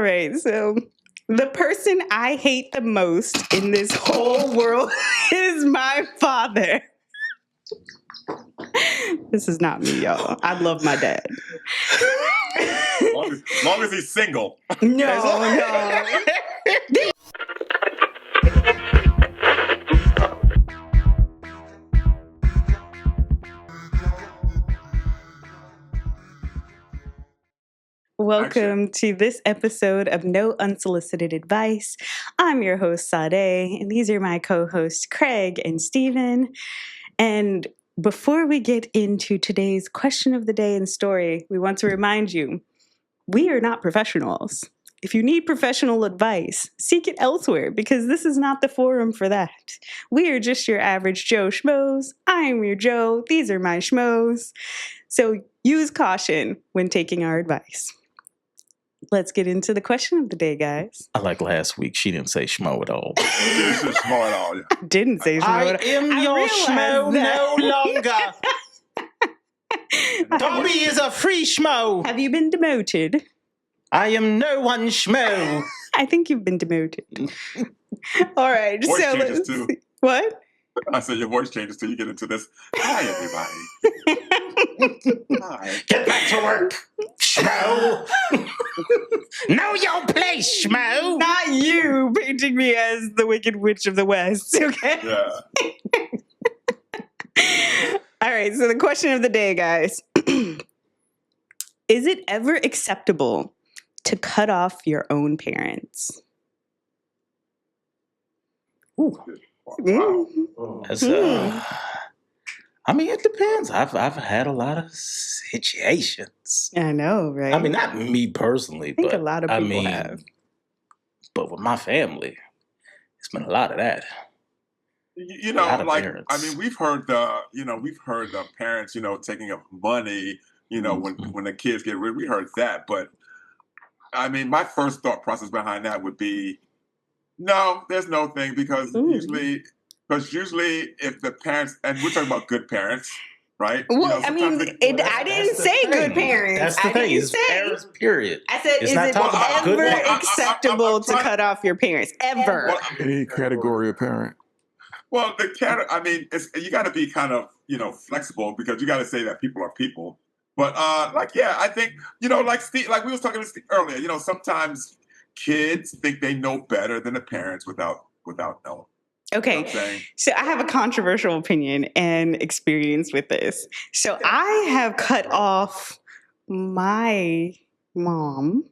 All right, so the person I hate the most in this whole world is my father. This is not me, y'all. I love my dad. Long as he's single. No. Welcome to this episode of No Unsolicited Advice. I'm your host, Sade, and these are my co-hosts, Craig and Steven. And before we get into today's question of the day and story, we want to remind you, we are not professionals. If you need professional advice, seek it elsewhere because this is not the forum for that. We are just your average Joe Schmoes. I am your Joe. These are my Schmoes. So use caution when taking our advice. Let's get into the question of the day, guys. I like last week. She didn't say schmo at all. She didn't say schmo at all. Yeah. I didn't say schmo. I am your schmo no longer. Dobby is a free schmo. Have you been demoted? I am no one schmo. I think you've been demoted. All right. Voice so changes let's too. see. What? I said your voice changes till you get into this. Hi, everybody. Hi. Get back to work, schmo. Know your place, schmo. Not you painting me as the Wicked Witch of the West, okay? Yeah. All right, so the question of the day, guys. Is it ever acceptable to cut off your own parents? Ooh. Wow. That's, I mean, it depends. I've had a lot of situations. I know, right? I mean, not me personally, I think but a lot of people have. But with my family, it's been a lot of that. You know, like parents. I mean, we've heard the parents, taking up money, when the kids get rid. We heard that, but I mean, my first thought process behind that would be, no, there's no thing because usually if the parents, and we're talking about good parents, right? Well, I mean, I didn't say good parents. That's the thing. It's parents, period. I said, It's is not it talking about good ever parents. acceptable to cut off your parents? Ever. Well, Any category of parent. Well, you got to be kind of, flexible because you got to say that people are people. But I think, like Steve, like we was talking to Steve earlier, sometimes kids think they know better than the parents without knowing. Okay, so I have a controversial opinion and experience with this. So I have cut off my mom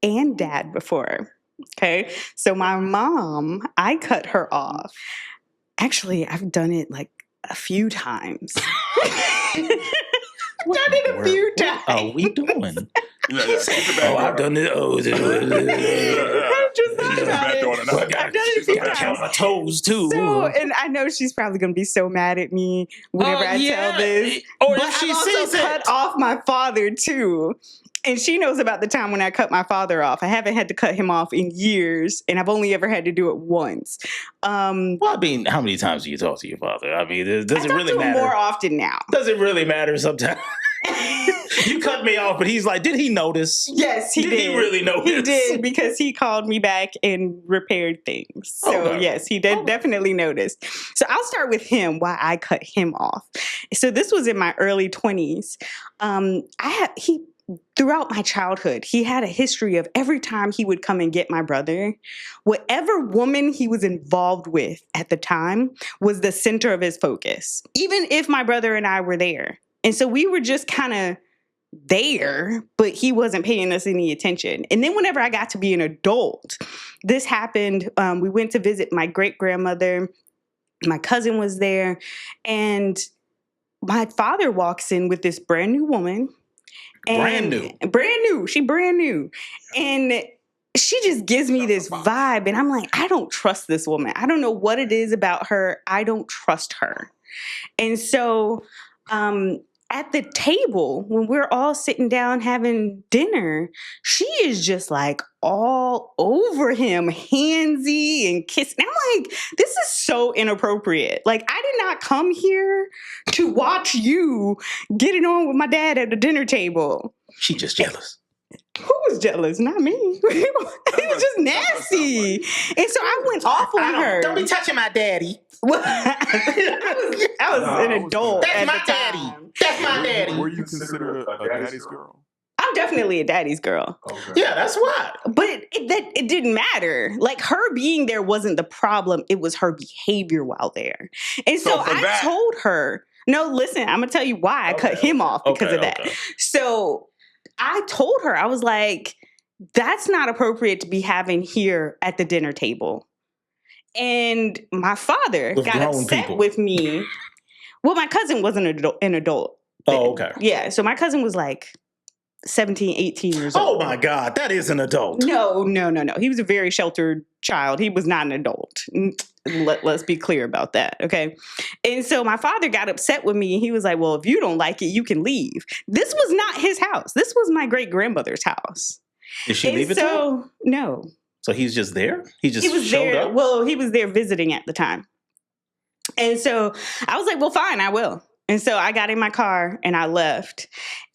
and dad before. Okay, so my mom, I cut her off. Actually, I've done it like a few times. I've done it a few times. What are we doing? I've done it. I've done it a few times. Count my toes too. So, and I know she's probably going to be so mad at me whenever I tell this. Or but if she I've also sees cut it. off my father too. And she knows about the time when I cut my father off. I haven't had to cut him off in years, and I've only ever had to do it once. Well, I mean, how many times do you talk to your father? I mean, does it really matter? More often now. Does it really matter sometimes? You cut me off, but he's like, did he notice? Yes, he did. Did he really notice? He did because he called me back and repaired things. So yes, he did definitely noticed. So I'll start with him, why I cut him off. So this was in my early 20s. Throughout my childhood, he had a history of every time he would come and get my brother, whatever woman he was involved with at the time was the center of his focus, even if my brother and I were there. And so we were just kind of there, but he wasn't paying us any attention. And then whenever I got to be an adult, this happened. We went to visit my great-grandmother. My cousin was there. And my father walks in with this brand new woman. Brand new. She brand new. And she just gives me this vibe. And I'm like, I don't trust this woman. I don't know what it is about her. I don't trust her. And so at the table, when we're all sitting down having dinner, she is just like all over him, handsy and kissing. I'm like, this is so inappropriate. Like, I did not come here to watch you getting on with my dad at the dinner table. She just jealous. Who was jealous, not me. He was just nasty. And so I went off on her. Don't be touching my daddy. I was an adult. That's at my the daddy. time. That's my daddy. Were you considered a daddy's girl? I'm definitely a daddy's girl. Okay. Yeah, that's what. But it didn't matter. Like, her being there wasn't the problem. It was her behavior while there. And so I told her, no, listen, I'm going to tell you why I cut him off because of that. So I told her, I was like, that's not appropriate to be having here at the dinner table. And my father got upset with me. Well, my cousin wasn't an adult. Oh, okay. Yeah. So my cousin was like 17, 18 years old. Oh my God, that is an adult. No. He was a very sheltered child. He was not an adult. Let's be clear about that, okay? And so my father got upset with me. He was like, well, if you don't like it, you can leave. This was not his house. This was my great-grandmother's house. Did she leave it to him? No. So he's just there? He was showed up? Well, he was there visiting at the time. And so I was like, well, fine, I will. And so I got in my car and I left.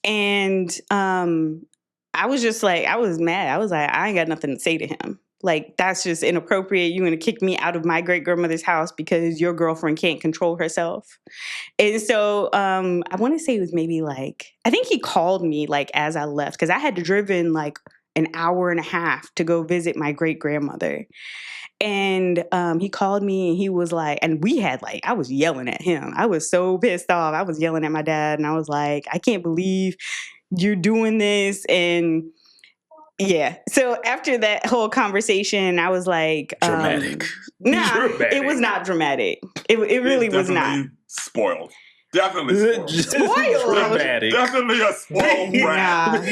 And I was just like, I was mad. I was like, I ain't got nothing to say to him. Like, that's just inappropriate. You're going to kick me out of my great-grandmother's house because your girlfriend can't control herself. And so I want to say it was maybe like, I think he called me like as I left because I had driven like an hour and a half to go visit my great-grandmother. And he called me and he was like, and we had like, I was yelling at him. I was so pissed off. I was yelling at my dad and I was like, I can't believe you're doing this. And yeah. So after that whole conversation, I was like, dramatic. It was not dramatic. It really was not. Spoiled. Definitely spoiled. Dramatic. Definitely a spoiled brat.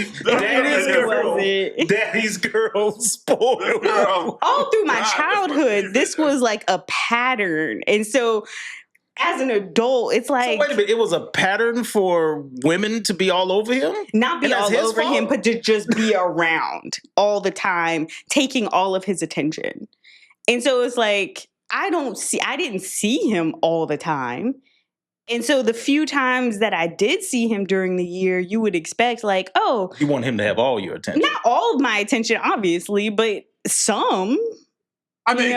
Daddy's girl spoiled. All through my childhood, this was like a pattern. And so as an adult, it's like... So wait a minute, it was a pattern for women to be all over him? Not be all over him, but to just be around all the time, taking all of his attention. And so it's like, I didn't see him all the time. And so the few times that I did see him during the year, you would expect like, oh... You want him to have all your attention. Not all of my attention, obviously, but some. I mean,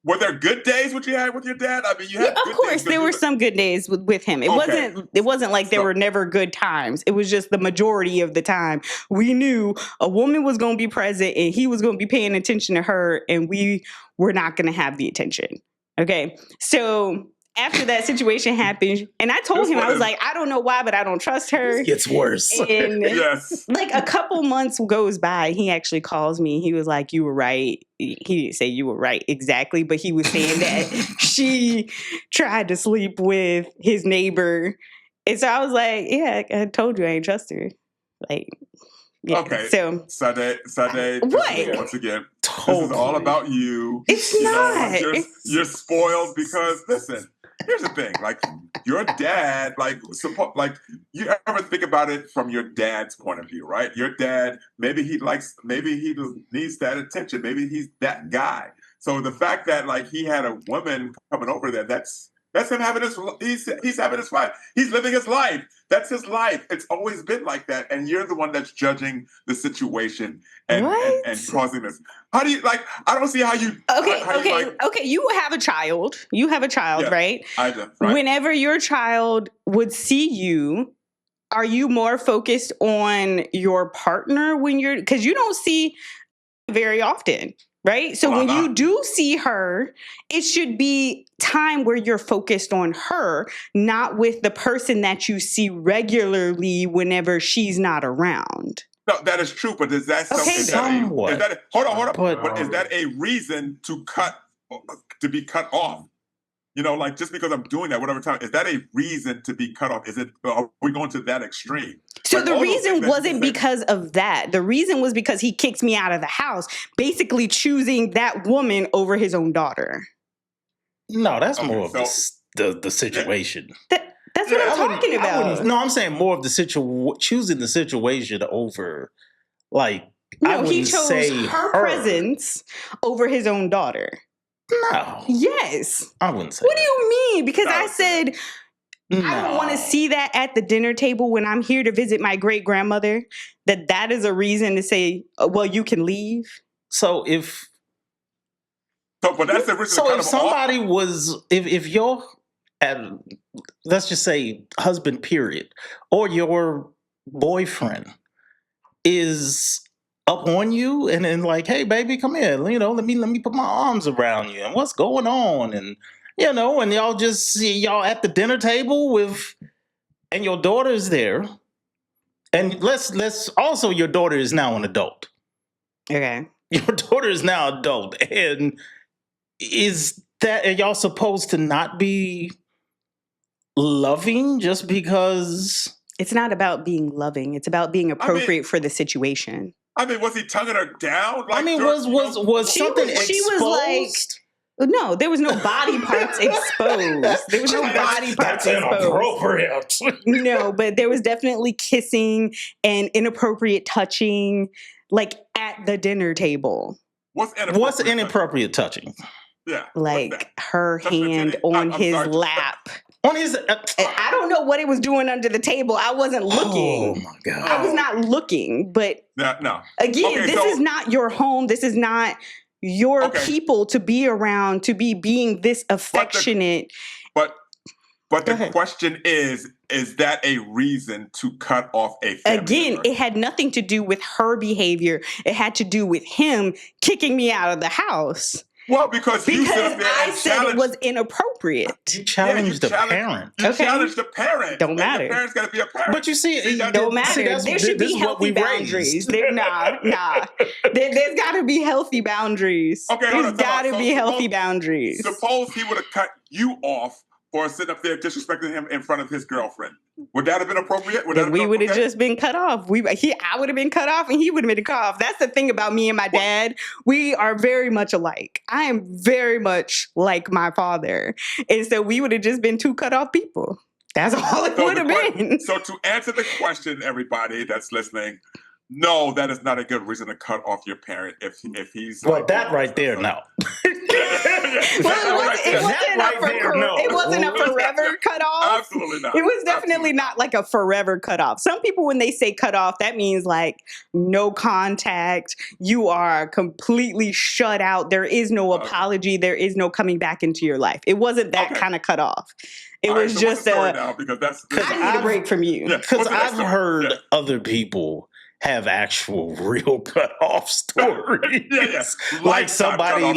were there good days what you had with your dad? I mean, you had of course, there were some good days with him. It wasn't like there were never good times. It was just the majority of the time. We knew a woman was going to be present and he was going to be paying attention to her and we were not going to have the attention. Okay. So after that situation happened, and I told him, I was like, I don't know why, but I don't trust her. It gets worse. And yes. Like a couple months goes by, he actually calls me. He was like, you were right. He didn't say you were right exactly, but he was saying that she tried to sleep with his neighbor. And so I was like, yeah, I told you I ain't trust her. Like, yeah. Okay. So Sade, what? Once again, this is all about you. It's not. You're spoiled because listen. Here's the thing, like your dad, like you ever think about it from your dad's point of view, right? Your dad, maybe he needs that attention, maybe he's that guy. So the fact that like he had a woman coming over there, that's him having he's having his life. He's living his life. That's his life. It's always been like that. And you're the one that's judging the situation and causing this. How do you I don't see how you Okay, you have a child. You have a child, yeah, right? I do. Right. Whenever your child would see you, are you more focused on your partner because you don't see very often? Right? So when you do see her, it should be time where you're focused on her, not with the person that you see regularly whenever she's not around. No, that is true, but is that somewhat? Hold on. But is that a reason to be cut off? You know, like just because I'm doing that, whatever time, is that a reason to be cut off? Are we going to that extreme? So the reason wasn't because of that. The reason was because he kicked me out of the house, basically choosing that woman over his own daughter. No, that's more of the situation. That's what I'm talking about. No, I'm saying more of the choosing the situation over, like, no, he chose her presence over his own daughter. No. Yes. I wouldn't say What do you mean? Because I said I don't want to see that at the dinner table when I'm here to visit my great grandmother. That is a reason to say, well, you can leave. So if but that's the reason. so, if somebody was, if your, let's just say husband, period, or your boyfriend is up on you and then like, hey, baby, come here, let me put my arms around you, and what's going on, and and y'all just see y'all at the dinner table with, and your daughter is there, and let's also, your daughter is now an adult. Okay. Your daughter is now adult, and are y'all supposed to not be loving just because? It's not about being loving. It's about being appropriate for the situation. I mean, was he tonguing her down? Like, was something exposed? She was like, no, there was no body parts exposed. There was no body parts That's inappropriate. No, but there was definitely kissing and inappropriate touching, like at the dinner table. What's inappropriate touching? Yeah, like her hand on his lap. On his, I don't know what it was doing under the table. I wasn't looking. Oh my God! I was not looking. But no. Again, this is not your home. This is not your people to be around, to be being this affectionate. But the question is that a reason to cut off a family Again, member? it had nothing to do with her behavior. It had to do with him kicking me out of the house. Well, because you said I said it was inappropriate. You challenged the parent. You challenged the parent. Don't matter. The parent's got to be a parent. But you see, it don't matter. There should be healthy boundaries. Nah. There's got to be healthy boundaries. Okay, there's got to be healthy boundaries. Suppose he would have cut you off for sitting up there disrespecting him in front of his girlfriend. Would that have been appropriate? We would have just been cut off. I would have been cut off and he would have been cut off. That's the thing about me and my dad. We are very much alike. I am very much like my father. And so we would have just been two cut off people. That's all it would have been. So to answer the question, everybody that's listening, no, that is not a good reason to cut off your parent if he's... Well, that right there, no. It wasn't a forever cutoff. Absolutely not. It was definitely not like a forever cutoff. Some people, when they say cutoff, that means like no contact. You are completely shut out. There is no apology. There is no coming back into your life. It wasn't that kind of cutoff. It was just now because I need a break from you. Because I've heard other people have actual real cut-off stories. Yeah. Like somebody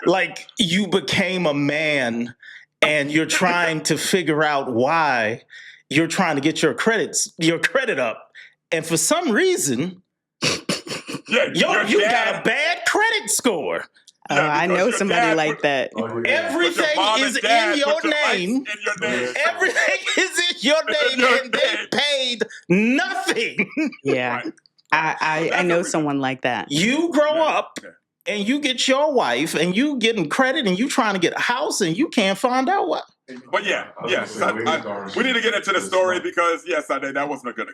like you became a man and you're trying to figure out why you're trying to get your credit up. And for some reason, you got a bad credit score. I know somebody like that. Everything is in your name. Everything is in your name, and they paid nothing. Yeah, I know someone like that. You grow up and you get your wife, and you getting credit, and you trying to get a house, and you can't find out what. But we need to get into the story because that wasn't a good.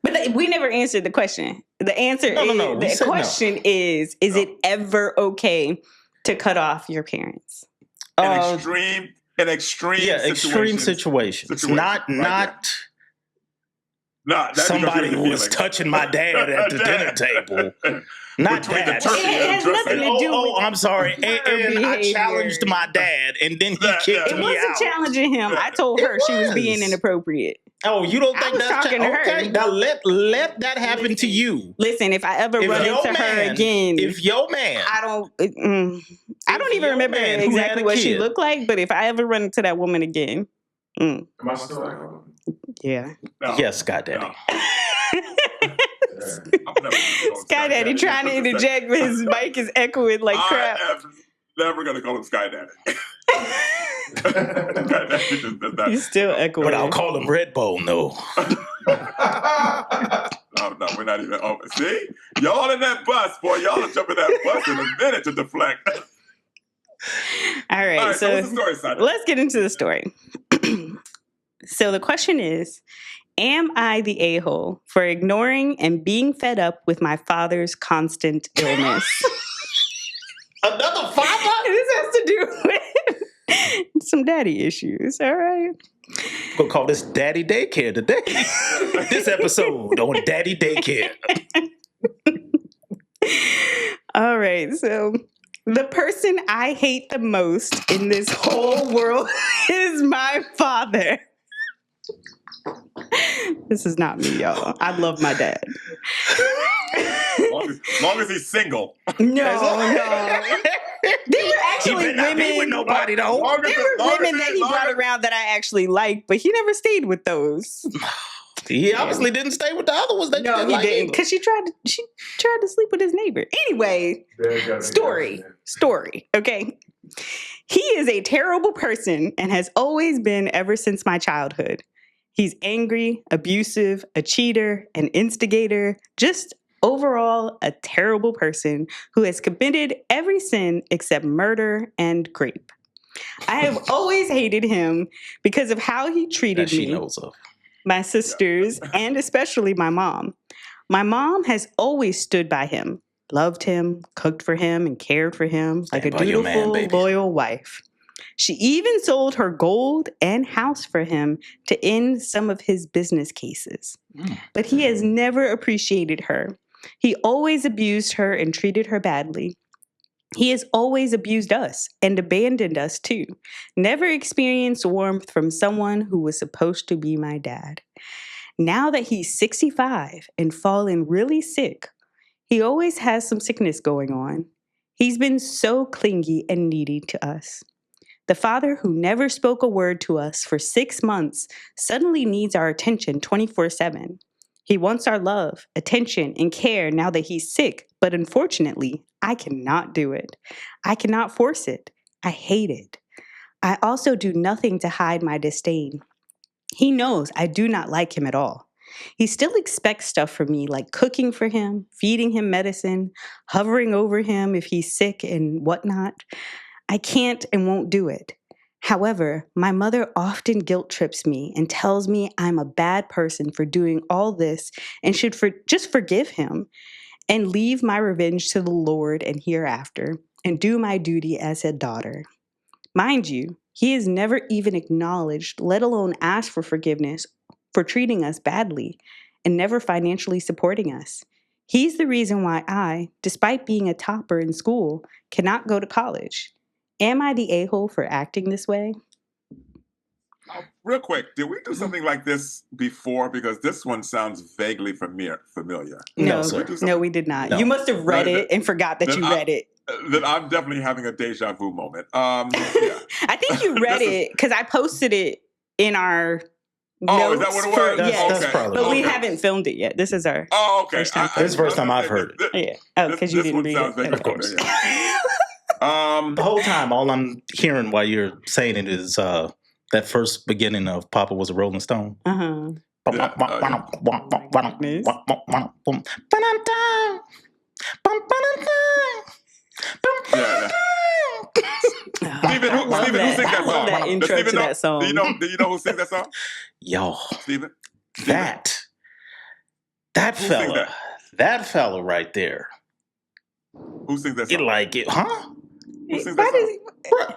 But we never answered the question. The answer is the question is it ever okay to cut off your parents? In extreme situations. Not somebody who was touching my dad at the dinner table. Not that. It has nothing to do with I'm sorry. And I challenged my dad, and then he kicked me out. It wasn't challenging him. I told her she was being inappropriate. Oh, you don't think that's talking to her? Okay, now let that happen to you. Listen, if I ever run into her again, if your man, I don't even remember exactly what she looked like. But if I ever run into that woman again, am I still? Yeah. No. Yes, Scott Daddy. Sky Daddy trying to interject, but his mic is echoing like crap. I am never going to call him Sky Daddy. He's still echoing. But I'll call him Redbone, though. No, we're not even over. See? Y'all in that bus, boy. Y'all are jumping that bus in a minute to deflect. All right, so what's the story, Simon? Let's get into the story. So the question is, am I the a-hole for ignoring and being fed up with my father's constant illness? Another father? This has to do with some daddy issues. All right. We're going to call this Daddy Daycare today. This episode on Daddy Daycare. All right. So the person I hate the most in this whole world is my father. This is not me, y'all. I love my dad. Long as he's single. No. There were actually women with nobody though. There were women that he brought around that I actually liked, but he never stayed with those. He obviously didn't stay with the other ones. No, he didn't, because she tried to sleep with his neighbor. Anyway, story. Okay, he is a terrible person and has always been ever since my childhood. He's angry, abusive, a cheater, an instigator, just overall a terrible person who has committed every sin except murder and rape. I have always hated him because of how he treated she me, knows of. my sisters, and especially my mom. My mom has always stood by him, loved him, cooked for him, and cared for him like a dutiful, loyal wife. She even sold her gold and house for him to end some of his business cases. But he has never appreciated her. He always abused her and treated her badly. He has always abused us and abandoned us too. Never experienced warmth from someone who was supposed to be my dad. Now that he's 65 and fallen really sick, he always has some sickness going on. He's been so clingy and needy to us. The father who never spoke a word to us for 6 months suddenly needs our attention 24/7. He wants our love, attention, and care now that he's sick, but unfortunately, I cannot do it. I cannot force it. I hate it. I also do nothing to hide my disdain. He knows I do not like him at all. He still expects stuff from me, like cooking for him, feeding him medicine, hovering over him if he's sick and whatnot. I can't and won't do it. However, my mother often guilt trips me and tells me I'm a bad person for doing all this and should just forgive him and leave my revenge to the Lord and hereafter and do my duty as a daughter. Mind you, he has never even acknowledged, let alone asked for forgiveness for treating us badly and never financially supporting us. He's the reason why I, despite being a topper in school, cannot go to college. Am I the a-hole for acting this way? Real quick, did we do something like this before? Because this one sounds vaguely familiar. No, sir. No, we did not. No. You must have read it and forgot that you read it. Then I'm definitely having a deja vu moment. Yeah. I think you read it because I posted it in our notes. Oh, is that what it was? Yes, That's probably but we okay. haven't filmed it yet. This is our Okay. first time. This is the first time I've heard it. Yeah. Oh, because you didn't read it. Vaguely Of course. familiar. The whole time, all I'm hearing while you're saying it is that first beginning of Papa Was a Rolling Stone. Uh-huh. Yeah. Steven, who sings that I love song? that intro to that song. Do you know who sings that song? Y'all, Steven? that Who sings that fella right there. Who sings that It song? like it, huh? Who sings Why that does song?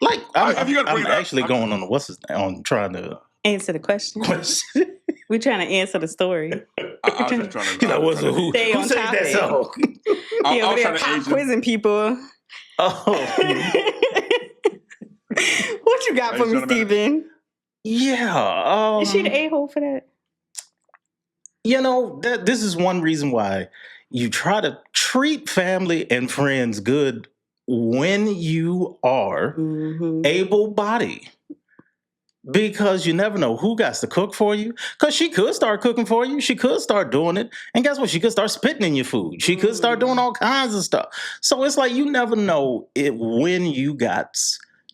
he Like If you're gonna I'm bring it up, actually going on what's his on trying to answer the question? question. We're trying to answer the story. I was just trying to. He's like, what's who Stay on sings that topic. song? Yeah, I over was there trying to pop age him. quizzing people. Oh What you got for me, Steven? yeah. Is she the a-hole for that? You know, this is one reason why you try to treat family and friends good when you are Mm-hmm. able-bodied. Because you never know who got to cook for you. Because she could start cooking for you. She could start doing it. And guess what? She could start spitting in your food. She could start doing all kinds of stuff. So it's like you never know when you got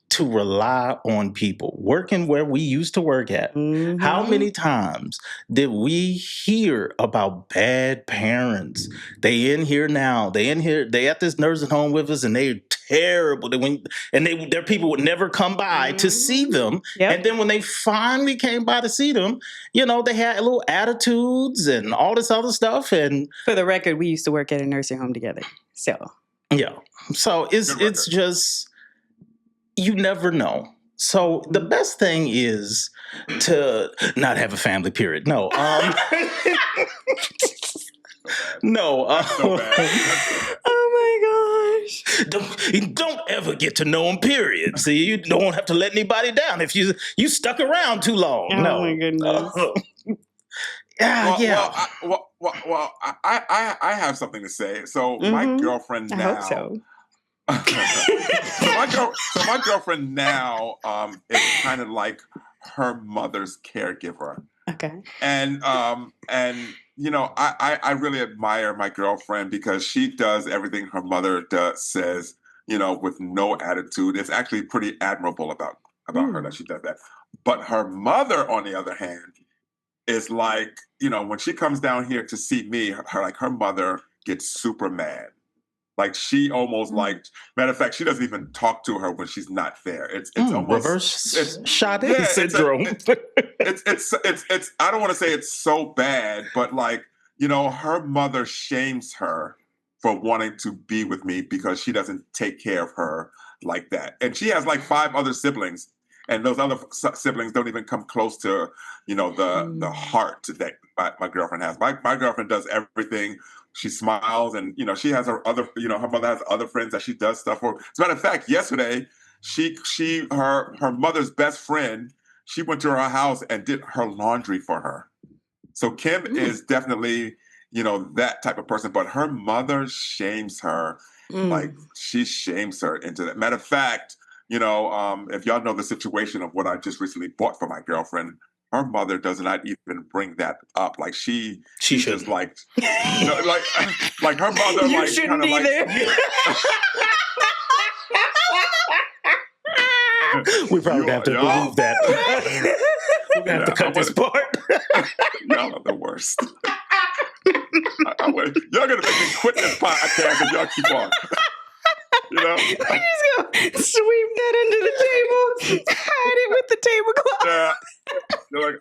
to rely on people. Working where we used to work at. Mm-hmm. How many times did we hear about bad parents? They in here now. They at this nursing home with us, and they're terrible. Their people would never come by to see them. Yep. And then when they finally came by to see them, you know, they had little attitudes and all this other stuff. And For the record, we used to work at a nursing home together. So yeah, so it's Good record. just you never know. So the best thing is to not have a family, period. No. No. That's so bad. Oh my gosh. Don't ever get to know him, period. See, you don't have to let anybody down if you stuck around too long. Oh no. my goodness. I have something to say. So my girlfriend now. I hope so. So my girlfriend now is kind of like her mother's caregiver. Okay. And you know, I really admire my girlfriend because she does everything her mother says, you know, with no attitude. It's actually pretty admirable about her that she does that. But her mother, on the other hand, is like, you know, when she comes down here to see me, her mother gets super mad. Like she almost like, matter of fact, she doesn't even talk to her when she's not there. It's almost reverse Sade syndrome. It's I don't want to say it's so bad, but like, you know, her mother shames her for wanting to be with me because she doesn't take care of her like that. And she has like 5 other siblings, and those other siblings don't even come close to, you know, the heart that my girlfriend has. My girlfriend does everything. She smiles, and you know, she has her other, you know, her mother has other friends that she does stuff for. As a matter of fact, yesterday, her mother's best friend, she went to her house and did her laundry for her. So Kim is definitely, you know, that type of person, but her mother shames her. Like she shames her into that. Matter of fact, you know, if y'all know the situation of what I just recently bought for my girlfriend, her mother does not even bring that up. Like she's just like, you know, like her mother, you like shouldn't kind of either. We probably have to remove that. We're gonna have to cut this part. Y'all are the worst. Y'all gonna make me quit this podcast if y'all keep on. You know, we just gonna sweep that under the table, hide it with the tablecloth. Yeah. They're like,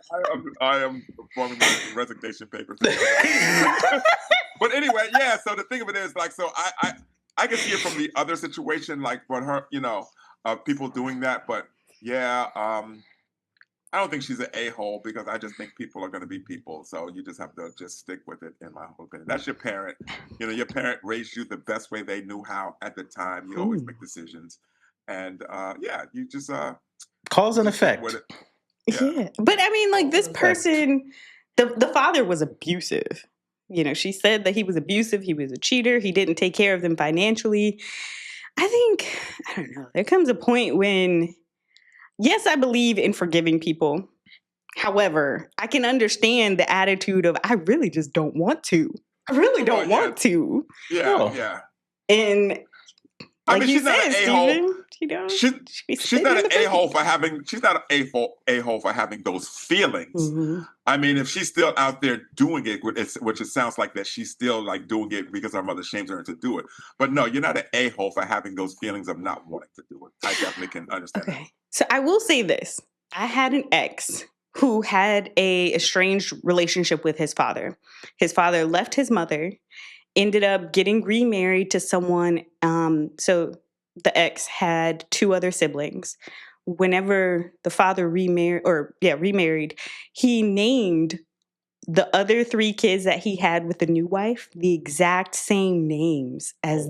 I am performing my resignation papers. But anyway, yeah. So the thing of it is, like, so I can see it from the other situation, like for her, you know, people doing that. But yeah, I don't think she's an a-hole because I just think people are going to be people. So you just have to just stick with it, in my opinion. That's your parent. You know, your parent raised you the best way they knew how at the time. You always make decisions. And yeah, you just cause and effect. Yeah. But I mean, like this person, the father was abusive. You know, she said that he was abusive. He was a cheater. He didn't take care of them financially. I don't know. There comes a point when, yes, I believe in forgiving people. However, I can understand the attitude of, I really just don't want to. I really don't want to. Yeah, yeah. And I like mean, she's not an a-hole. You know, she's not an a-hole for having. She's not an a-hole for having those feelings. I mean, if she's still out there doing it, which it sounds like that she's still like doing it because her mother shames her into do it. But no, you're not an a-hole for having those feelings of not wanting to do it. I definitely can understand. Okay, so I will say this: I had an ex who had a estranged relationship with his father. His father left his mother, ended up getting remarried to someone. So the ex had 2 other siblings. Whenever the father remarried, he named the other 3 kids that he had with the new wife the exact same names as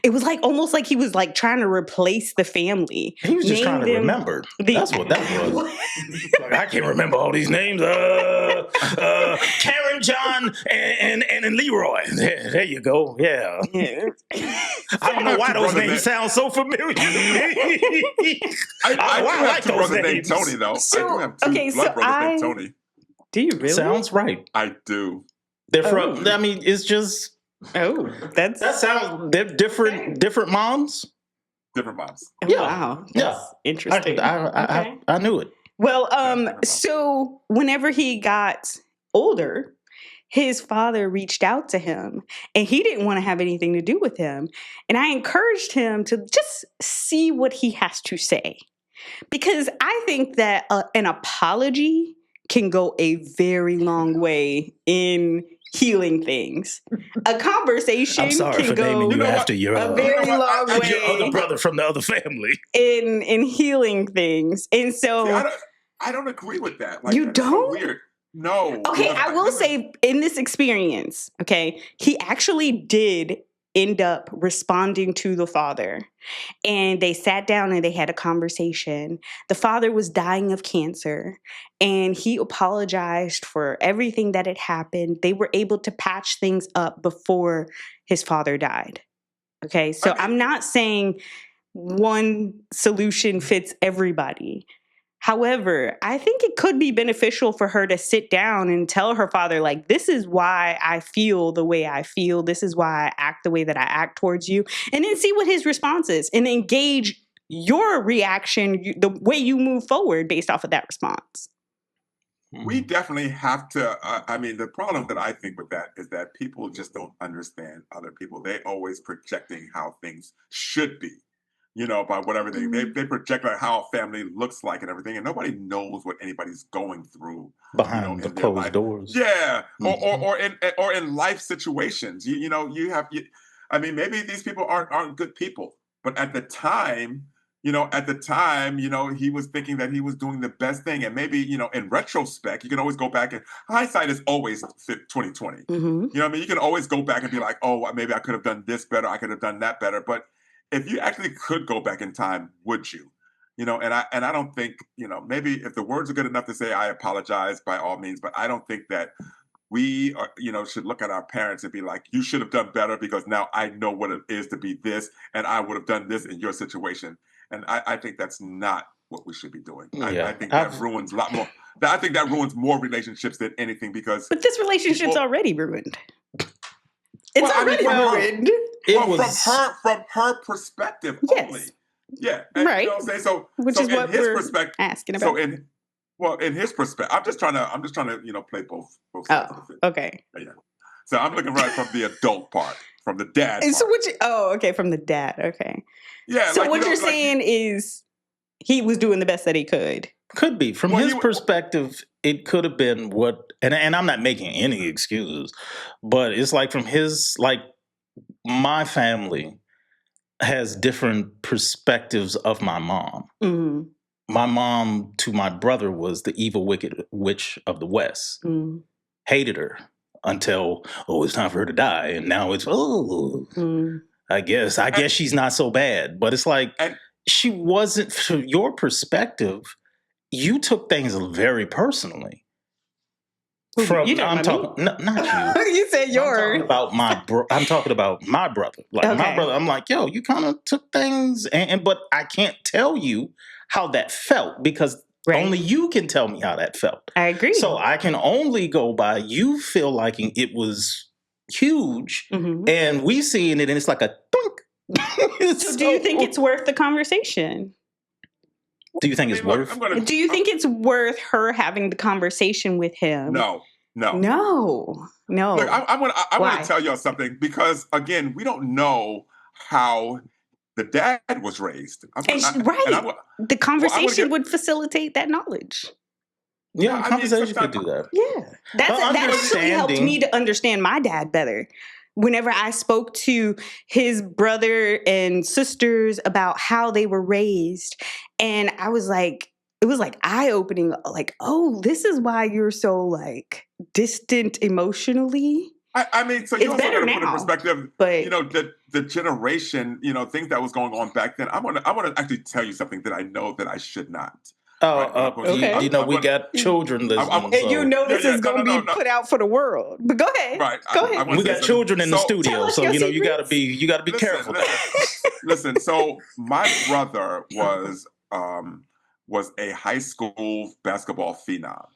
it was like almost like he was like trying to replace the family. He was just trying to remember. That's what that was. Like, I can't remember all these names. Karen, John, and Leroy. There you go. Yeah. I don't know why those names sound so familiar to me. I like 2 brothers named Tony, though. I do have 2 blood brothers named Tony. Do you really? Sounds right. I do. They're from. I mean, it's just. That sounds. They're different moms. Different moms. Oh, yeah. Wow. That's interesting. I knew it. Well, so whenever he got older, his father reached out to him, and he didn't want to have anything to do with him. And I encouraged him to just see what he has to say, because I think that an apology can go a very long way in healing things. A conversation I'm sorry can for naming go you know after what? your a very long your other way brother from the other family. in healing things. And See, so I don't agree with that. Like, you that is so don't? weird. No. Okay, Because I will listen, say in this experience, okay, he actually did end up responding to the father. And they sat down and they had a conversation. The father was dying of cancer and he apologized for everything that had happened. They were able to patch things up before his father died. Okay, so I mean, I'm not saying one solution fits everybody. However, I think it could be beneficial for her to sit down and tell her father, like, this is why I feel the way I feel. This is why I act the way that I act towards you. And then see what his response is and engage your reaction, the way you move forward based off of that response. we definitely have to. I mean, the problem that I think with that is that people just don't understand other people. They always projecting how things should be, by whatever they project like how a family looks like and everything, and nobody knows what anybody's going through, Behind the in their closed life. doors. Yeah, Mhm. or in life situations. I mean, maybe these people aren't good people, but at the time, he was thinking that he was doing the best thing. And maybe, in retrospect, you can always go back and hindsight is always 2020. Mm-hmm. You know what I mean? You can always go back and be like, oh, maybe I could have done this better. I could have done that better. But if you actually could go back in time, would you? And I don't think, maybe if the words are good enough to say, I apologize by all means, but I don't think that we are, should look at our parents and be like, you should have done better because now I know what it is to be this, and I would have done this in your situation. And I think that's not what we should be doing. I Yeah, think that ruins a lot more. I think that ruins more relationships than anything because But this relationship's people, already ruined. It's well, I mean, already ruined. it was. from her perspective only. Yes. Yeah, and Right. you know what I'm saying. So, Which so is in what his we're perspective, asking so about. in his perspective, I'm just trying to play both sides of it. Okay. Yeah. So I'm looking right from the adult part, from the dad And so part. okay, from the dad. Okay. Yeah. So like, what you know, you're like, saying is he was doing the best that he could. Could be. From Well, his perspective, it could have been what, and I'm not making any excuses, but it's like from his, like, my family has different perspectives of my mom. Mm-hmm. My mom to my brother was the evil, wicked witch of the West. Mm-hmm. Hated her until, it's time for her to die. And now it's, I guess she's not so bad. But it's like, and she wasn't, from your perspective, you took things very personally. I'm talking not you. You said yours. I'm talking about my brother. Like my brother, I'm like, yo, you kind of took things, but I can't tell you how that felt because only you can tell me how that felt. I agree. So I can only go by you feel like it was huge, and we seeing it, and it's like a doink. So do you think it's worth the conversation? Do you think it's worth? Do you think it's worth her having the conversation with him? No. Look, I want to tell y'all something because again, we don't know how the dad was raised. The conversation would facilitate that knowledge. Yeah, conversation could do that. Yeah, that actually helped me to understand my dad better. Whenever I spoke to his brother and sisters about how they were raised, and I was like, it was like eye-opening, like, oh, this is why you're so like distant emotionally. I mean, so you also got to put in perspective, but the generation, things that was going on back then. I want to actually tell you something that I know that I should not. Okay. We got children listening. And this is going to be put out for the world. But go ahead. Right. Go ahead. We got children in the studio, so you got to be careful. Listen. So my brother was a high school basketball phenom.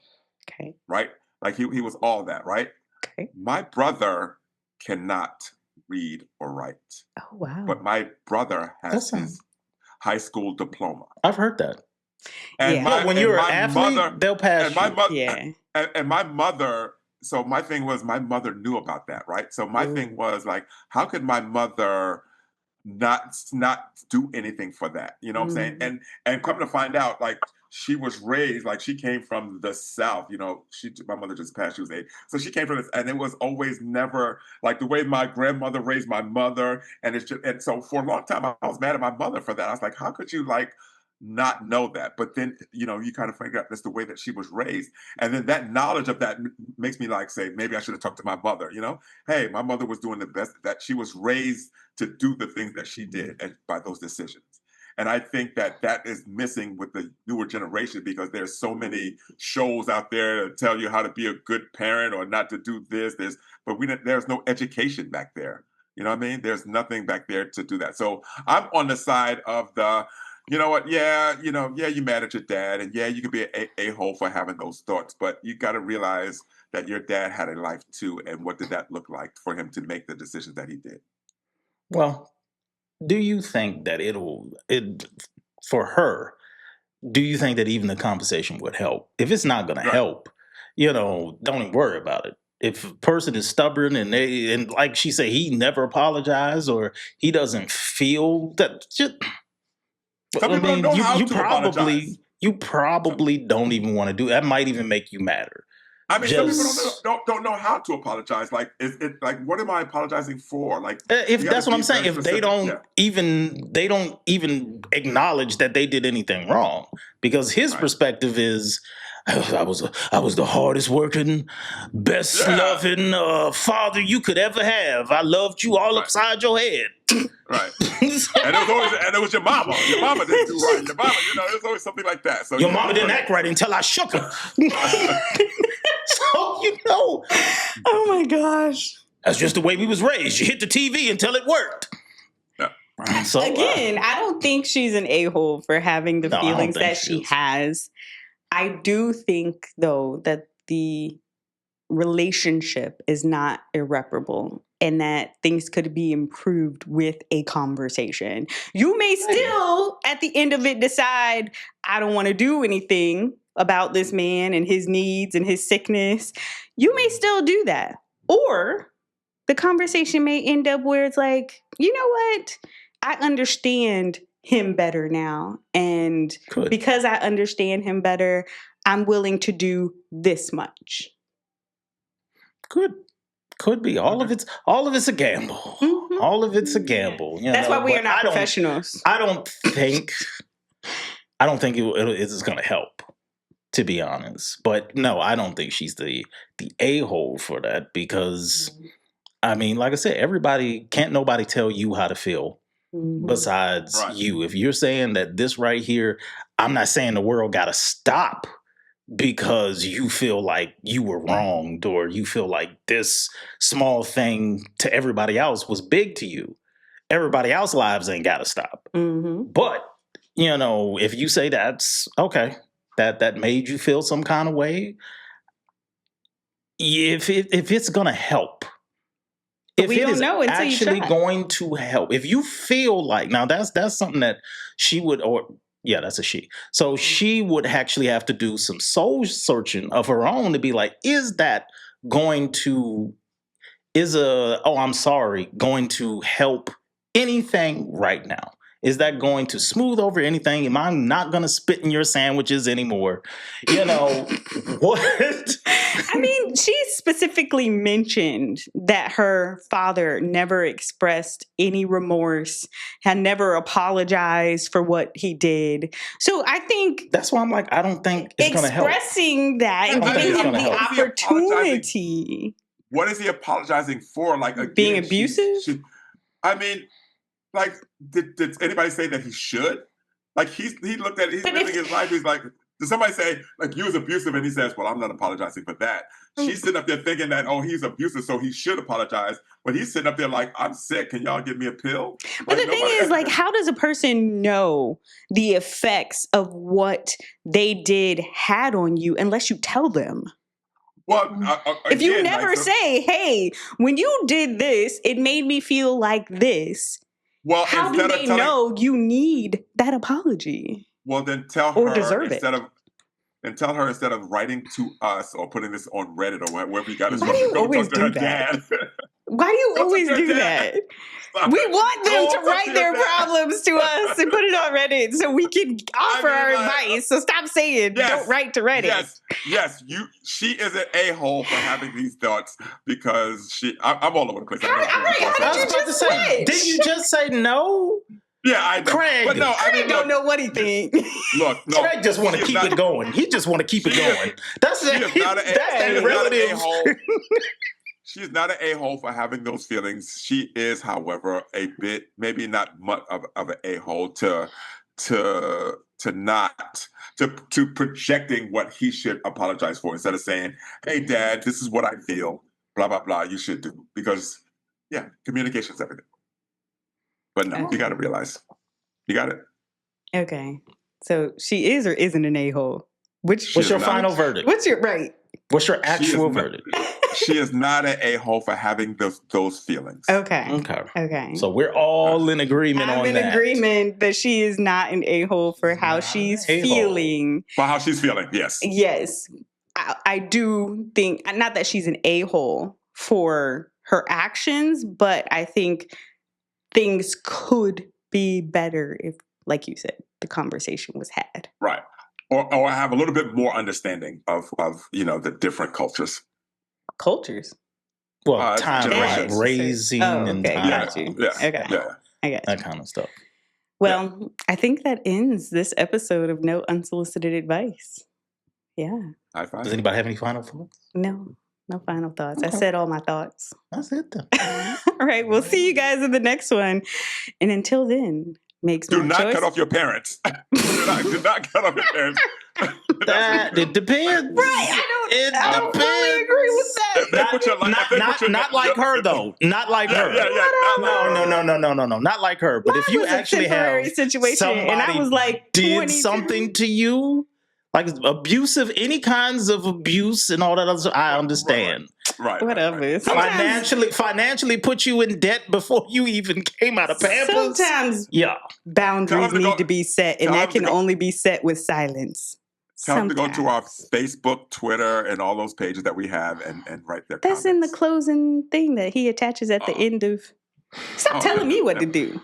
Okay. Right. Like he was all that. Right. Okay. My brother cannot read or write. Oh wow. But my brother has his high school diploma. I've heard that. And when you're an athlete, they'll pass you. And my mother, so my thing was my mother knew about that, right? So my thing was like, how could my mother not do anything for that? You know what I'm saying? And come to find out, like she was raised like she came from the South. My mother just passed; she was 8, so she came from this, and it was always never like the way my grandmother raised my mother, and so for a long time I was mad at my mother for that. I was like, how could you like not know that? But then you kind of figure out that's the way that she was raised, and then that knowledge of that makes me like say maybe I should have talked to my mother. Hey, my mother was doing the best that she was raised to do the things that she did and by those decisions. And I think that is missing with the newer generation because there's so many shows out there to tell you how to be a good parent or not to do this. There's no education back there. You know what I mean? There's nothing back there to do that. So I'm on the side of the, you know what? Yeah, you're mad at your dad, and yeah, you could be an a-hole for having those thoughts, but you got to realize that your dad had a life too, and what did that look like for him to make the decisions that he did? Well, do you think that for her, do you think that even the conversation would help? If it's not going to help, don't even worry about it. If a person is stubborn and like she said, he never apologized or he doesn't feel that, Some people don't know how to apologize. You probably don't even want to do it. That might even make you madder. I mean, some people don't know how to apologize. Like, what am I apologizing for? Like, if that's what I'm saying, if they don't even acknowledge that they did anything wrong, because his perspective is, I was the hardest working, best loving father you could ever have. I loved you all upside your head. Right. And it was your mama. Your mama didn't do right. Your mama, it was always something like that. So your mama didn't act right until I shook her. So Oh my gosh. That's just the way we was raised. You hit the TV until it worked. Yeah. So again, I don't think she's an a-hole for having the feelings that she has. I do think, though, that the relationship is not irreparable and that things could be improved with a conversation. You may still, at the end of it, decide, I don't want to do anything about this man and his needs and his sickness. You may still do that. Or the conversation may end up where it's like, you know what? I understand him better now. And because I understand him better, I'm willing to do this much. Could be. All of it's a gamble. Mm-hmm. All of it's a gamble. That's why we are not professionals. I don't think it's going to help, to be honest. But no, I don't think she's the a-hole for that because, I mean, like I said, can't nobody tell you how to feel besides you. If you're saying that this right here, I'm not saying the world got to stop because you feel like you were wronged or you feel like this small thing to everybody else was big to you. Everybody else's lives ain't got to stop. Mm-hmm. But, if you say that's okay, that made you feel some kind of way, if it's going to help, if it is actually going to help, if you feel like, now that's something that she would, yeah, that's a she. So she would actually have to do some soul searching of her own to be like, is that going to, I'm sorry, going to help anything right now? Is that going to smooth over anything? Am I not going to spit in your sandwiches anymore? What? I mean, she specifically mentioned that her father never expressed any remorse, had never apologized for what he did. So I think that's why I'm like, I don't think it's going to help. Expressing that and giving him the opportunity. What is he apologizing for? Like, again, being abusive? I mean, like, did anybody say that he should? Like, he looked at it, he's living his life. He's like, did somebody say, like, you was abusive? And he says, well, I'm not apologizing for that. She's sitting up there thinking that, he's abusive, so he should apologize. But he's sitting up there like, I'm sick. Can y'all give me a pill? But the thing is, like, how does a person know the effects of what they did had on you unless you tell them? Well, if you never say, hey, when you did this, it made me feel like this. Well, how do they know you need that apology? Well, then tell her instead of writing to us or putting this on Reddit or wherever you got it. Why do you always do that? Why do you always do that? We want them to Don't write touch their that. problems to us and put it on Reddit so we can offer mean, our like, advice. So stop saying yes, don't write to Reddit. Yes. She is an a-hole for having these thoughts because I'm all over the place. How did I was you about to just say, switch? didn't you just say no? Yeah, I know. Craig. But no, I Craig mean, don't look, know what he think. look, no. Craig just want she to is keep not- it going. He just want to keep it She is- going. That's She is not an that relative. a-hole. She is not an a-hole for having those feelings. She is, however, a bit, maybe not much of an a-hole to projecting what he should apologize for instead of saying, "Hey, Dad, this is what I feel. Blah blah blah. You should do," because communication is everything. But no, you got to realize, you got it. Okay. So she is or isn't an a-hole? What's your final verdict? What's your right? What's your She is actual not- verdict? She is not an a-hole for having those feelings. Okay. Okay. So we're all in agreement I'm on in that. agreement that she is not an a-hole for how Not she's an a-hole. feeling. For how she's feeling, yes. Yes. I do think, not that she's an a-hole for her actions, but I think things could be better if, like you said, the conversation was had. Right. Or have a little bit more understanding of the different cultures. Cultures. Well, time generations. raising and okay. time. Got you. Yeah. Okay. Yeah. I got you. That kind of stuff. Well, I think that ends this episode of No Unsolicited Advice. Yeah. High five. Does anybody have any final thoughts? No final thoughts. I Okay. said all my thoughts. That's it then. All right. We'll see you guys in the next one. And until then, make Do smart not choices. cut off your parents. do not cut off your parents. That it depends. I don't fully agree with that. Not like her though. Not like her. No. Not like her. But if Mine you was a actually temporary have situation, somebody and I was like did 22. something to you, like abusive, any kinds of abuse and all that other, I understand. Right. Whatever. Sometimes, Financially put you in debt before you even came out of Pampers. sometimes Yeah. boundaries Tell them to need go- to be set, and tell that them to can go- only be set with silence. Tell them to go to our Sometimes. Facebook, Twitter, and all those pages that we have and write their That's comments. in the closing thing that he attaches at the end of. Stop telling me what to do.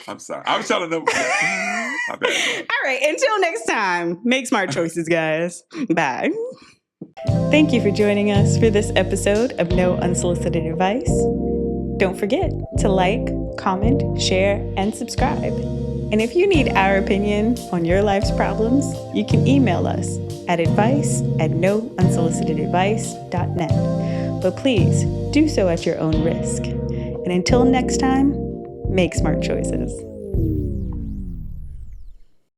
I'm sorry. I was telling them. My bad. All right. Until next time, make smart choices, guys. Bye. Thank you for joining us for this episode of No Unsolicited Advice. Don't forget to like, comment, share, and subscribe. And if you need our opinion on your life's problems, you can email us at advice@nounsolicitedadvice.net. But please do so at your own risk. And until next time, make smart choices.